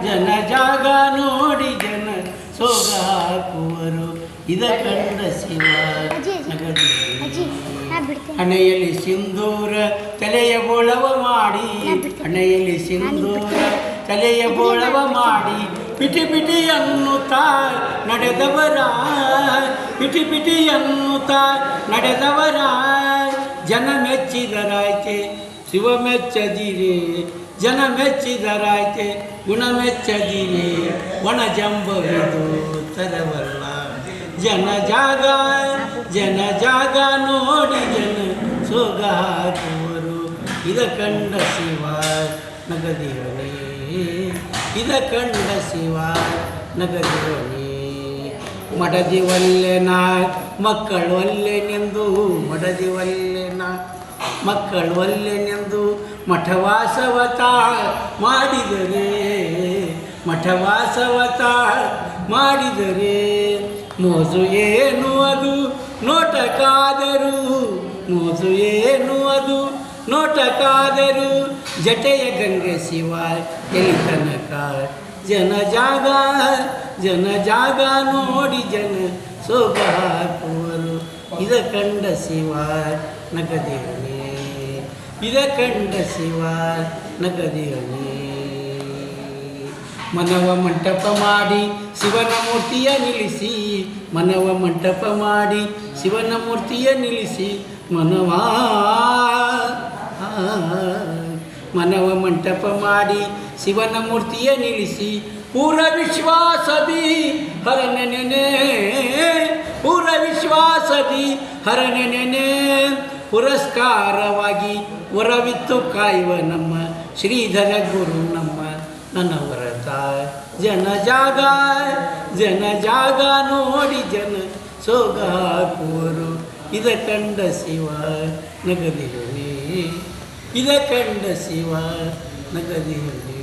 ಜನ ಜಾಗ ನೋಡಿ ಜನ ಸೋಗ ಹಾಕುವರು ಇದ ಕಂಡ ಶಿವ ಹಣೆಯಲ್ಲಿ ಸಿಂಧೂರ ತಲೆಯ ಬೋಳವ ಮಾಡಿ ಹಣೆಯಲ್ಲಿ ಸಿಂಧೂರ ತಲೆಯ ಬೋಳವ ಮಾಡಿ ಪಿಟಿ ಪಿಟಿ ಅನ್ನುತ್ತಾ ನಡೆದವರ ಪಿಟಿ ಪಿಟಿ ಅನ್ನುತ್ತಾ ನಡೆದವರ ಜನ ಮೆಚ್ಚಿದರಾಯ್ತೆ ಶಿವ ಮೆಚ್ಚದಿರೆ ಜನ ಮೆಚ್ಚಿದರಾಯ್ತೆ ಗುಣ ಮೆಚ್ಚದಿರೆ ಒಣ ಜಂಬವಿದು ತರವಲ್ಲ ಜನ ಜಾಗ ನೋಡಿ ಜನ ಸೋಗ ಹಾಕುವರು ಇದ ಕಂಡ ಶಿವ ನಗದಿರಲಿ ಇದ ಕಂಡ ಶಿವ ನಗದಿರಲಿ ಮಡದಿ ಒಲ್ಲೆನ ಮಕ್ಕಳು ಒಲ್ಲೆನೆಂದು ಮಡದಿ ಒಲ್ಲೆನ ಮಕ್ಕಳು ಒಲ್ಲೆನೆಂದು ಮಠವಾಸವತ ಮಾಡಿದರೆ ಮಠವಾಸವತ ಮಾಡಿದರೆ ಮೋಸು ಏನು ಅದು ನೋಟಕ್ಕಾದರೂ ಮೋಸು ಏನು ಅದು ನೋಟಕ್ಕಾದರೂ ಜಟೆಯ ಗಂಗೆ ಶಿವ ಎಲ್ಲಿ ತನಕ ಜನ ಜಾಗ ನೋಡಿ ಜನ ಸೋಗ ಹಾಕುವರು ಇದ ಕಂಡ ಶಿವ ನಗದಿರಲಿ ಇದ ಕಂಡ ಶಿವ ನಗದಿರಲಿ ಮನವ ಮಂಟಪ ಮಾಡಿ ಶಿವನ ಮೂರ್ತಿಯ ನಿಲ್ಲಿಸಿ ಮನವ ಮಂಟಪ ಮಾಡಿ ಶಿವನ ಮೂರ್ತಿಯ ನಿಲ್ಲಿಸಿ ಮನವ ಮಂಟಪ ಮಾಡಿ ಶಿವನ ಮೂರ್ತಿಯ ನಿಲ್ಲಿಸಿ ಪೂರ್ಣ ವಿಶ್ವಾಸದಿ ಹರನೆನೆ ಪೂರ್ಣ ವಿಶ್ವಾಸದಿ ಹರನೆನೆ ಪುರಸ್ಕಾರವಾಗಿ ವರವಿತ್ತು ಕಾಯುವ ನಮ್ಮ ಶ್ರೀಧರ ಗುರು ನಮ್ಮ ನನ್ನ ವ್ರತ ಜನ ಜಾಗ ನೋಡಿ ಜನ ಸೋಗ ಹಾಕುವರು ಇದ ಕಂಡ ಶಿವ ನಗದಿರಲಿ ಇದ ಕಂಡ ಶಿವ ನಗದಿರಲಿ